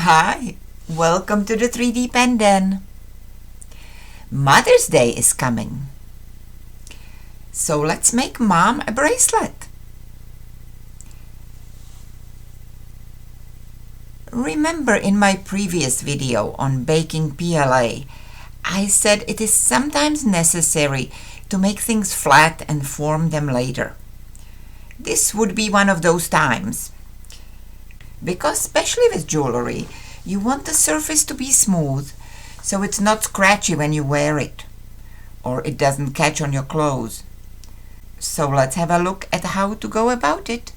Hi, welcome to the 3D Pen Den. Mother's Day is coming. So let's make Mom a bracelet. Remember in my previous video on baking PLA, I said it is sometimes necessary to make things flat and form them later. This would be one of those times. Because especially with jewelry, you want the surface to be smooth so it's not scratchy when you wear it, or it doesn't catch on your clothes. So let's have a look at how to go about it.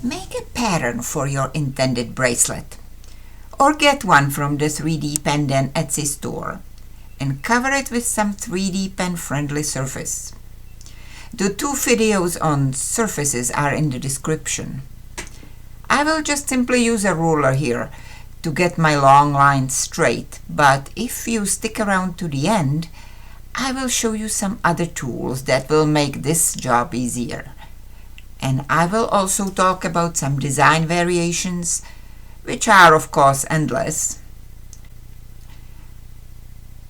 Make a pattern for your intended bracelet, or get one from the 3D Pen Den Etsy store and cover it with some 3D pen friendly surface. The 2 videos on surfaces are in the description. I will just simply use a ruler here to get my long lines straight, but if you stick around to the end, I will show you some other tools that will make this job easier. And I will also talk about some design variations, which are of course endless.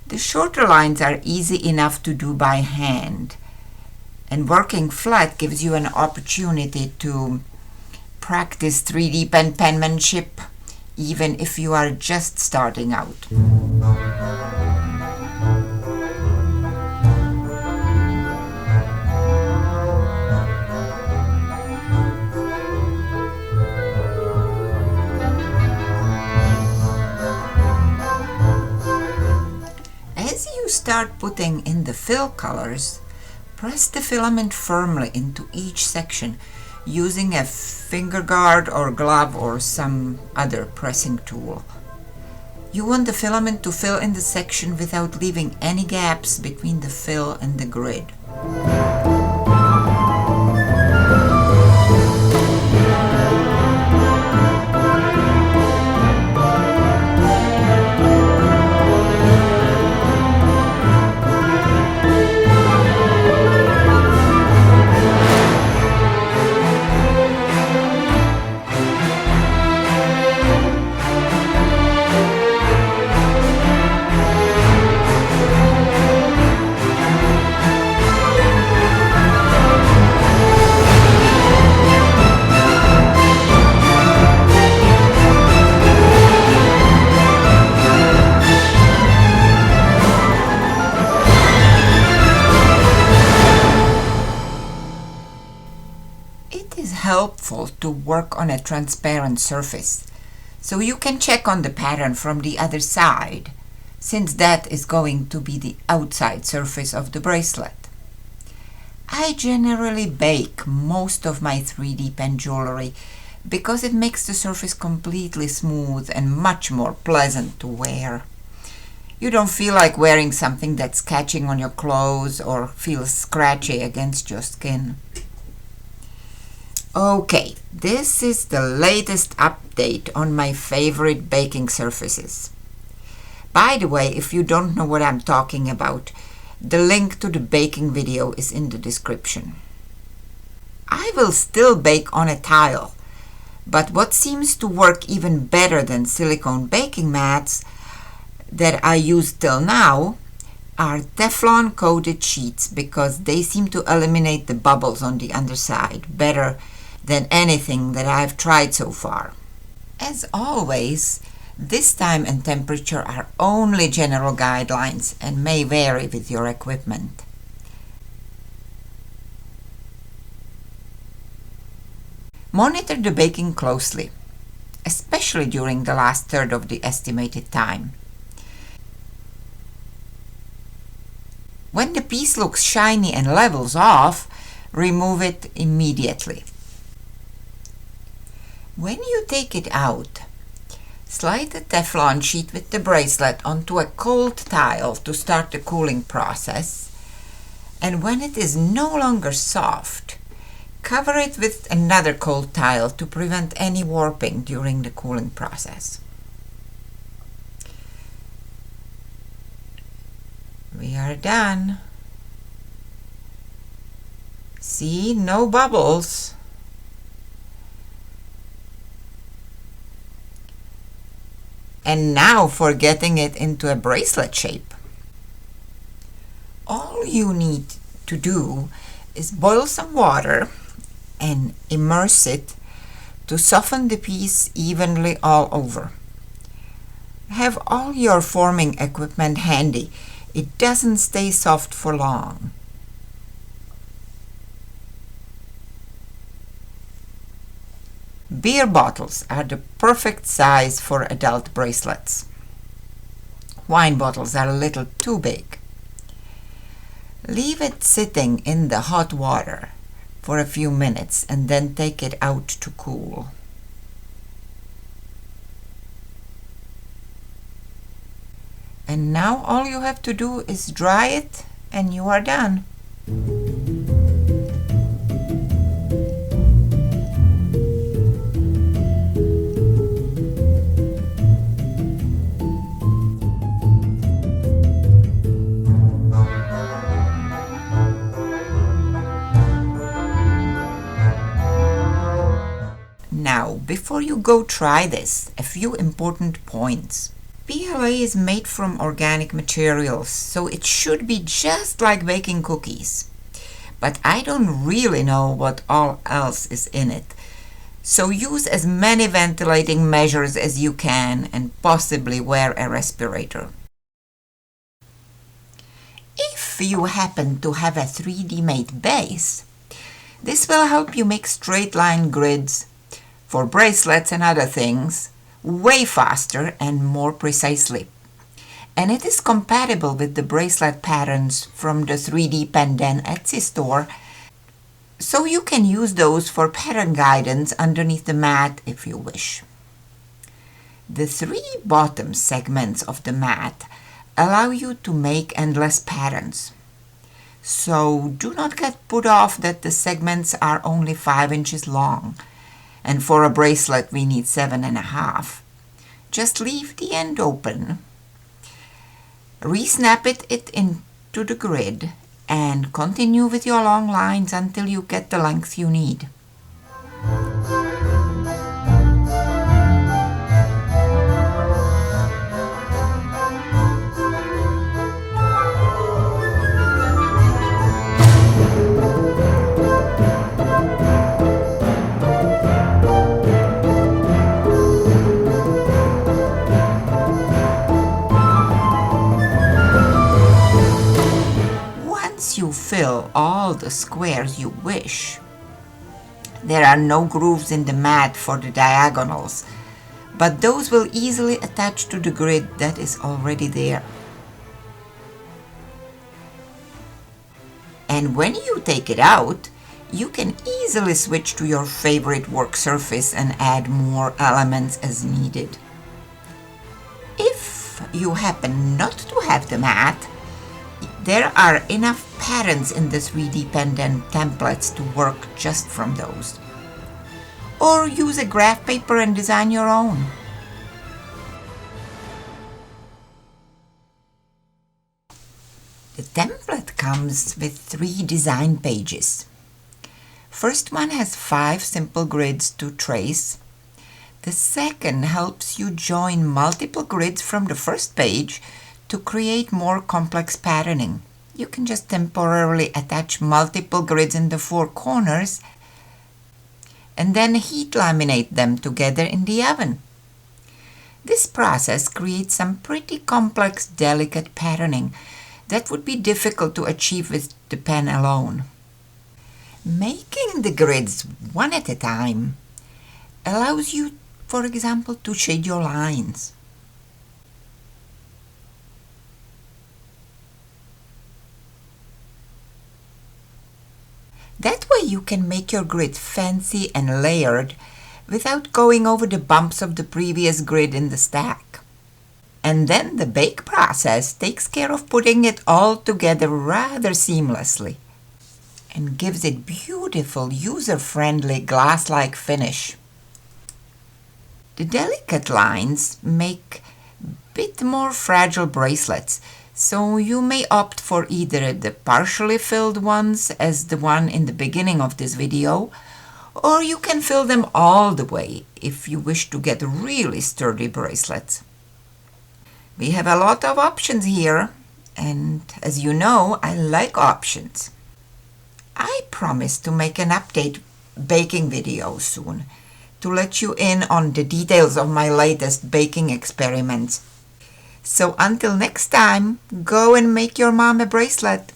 The shorter lines are easy enough to do by hand, and working flat gives you an opportunity to practice 3D pen penmanship even if you are just starting out. As you start putting in the fill colors, press the filament firmly into each section using a finger guard or glove or some other pressing tool. You want the filament to fill in the section without leaving any gaps between the fill and the grid. It is helpful to work on a transparent surface, so you can check on the pattern from the other side, since that is going to be the outside surface of the bracelet. I generally bake most of my 3D pen jewelry because it makes the surface completely smooth and much more pleasant to wear. You don't feel like wearing something that's catching on your clothes or feels scratchy against your skin. Okay, this is the latest update on my favorite baking surfaces. By the way, if you don't know what I'm talking about, the link to the baking video is in the description. I will still bake on a tile, but what seems to work even better than silicone baking mats that I used till now are Teflon coated sheets, because they seem to eliminate the bubbles on the underside better than anything that I've tried so far. As always, this time and temperature are only general guidelines and may vary with your equipment. Monitor the baking closely, especially during the last third of the estimated time. When the piece looks shiny and levels off, remove it immediately. When you take it out, slide the Teflon sheet with the bracelet onto a cold tile to start the cooling process, and when it is no longer soft, cover it with another cold tile to prevent any warping during the cooling process. We are done. See, no bubbles. And now for getting it into a bracelet shape. All you need to do is boil some water and immerse it to soften the piece evenly all over. Have all your forming equipment handy. It doesn't stay soft for long. Beer bottles are the perfect size for adult bracelets. Wine bottles are a little too big. Leave it sitting in the hot water for a few minutes and then take it out to cool. And now all you have to do is dry it and you are done. Now, before you go try this, a few important points. PLA is made from organic materials, so it should be just like baking cookies. But I don't really know what all else is in it, so use as many ventilating measures as you can and possibly wear a respirator. If you happen to have a 3D made base, this will help you make straight line grids for bracelets and other things way faster and more precisely. And it is compatible with the bracelet patterns from the 3D Pendan Etsy store, so you can use those for pattern guidance underneath the mat if you wish. The 3 bottom segments of the mat allow you to make endless patterns. So do not get put off that the segments are only 5 inches long. And for a bracelet we need 7.5. Just leave the end open. Re-snap it into the grid and continue with your long lines until you get the length you need. You fill all the squares you wish. There are no grooves in the mat for the diagonals, but those will easily attach to the grid that is already there. And when you take it out, you can easily switch to your favorite work surface and add more elements as needed. If you happen not to have the mat, there are enough patterns in the 3D Pendan templates to work just from those. Or use a graph paper and design your own. The template comes with 3 design pages. First one has 5 simple grids to trace. The second helps you join multiple grids from the first page to create more complex patterning. You can just temporarily attach multiple grids in the 4 corners and then heat laminate them together in the oven. This process creates some pretty complex, delicate patterning that would be difficult to achieve with the pen alone. Making the grids one at a time allows you, for example, to shade your lines. That way you can make your grid fancy and layered without going over the bumps of the previous grid in the stack. And then the bake process takes care of putting it all together rather seamlessly and gives it beautiful, user-friendly, glass-like finish. The delicate lines make a bit more fragile bracelets, So you may opt for either the partially filled ones as the one in the beginning of this video, or you can fill them all the way if you wish to get really sturdy bracelets. We have a lot of options here, and as you know, I like options. I promise to make an update baking video soon to let you in on the details of my latest baking experiments. So until next time, go and make your mom a bracelet.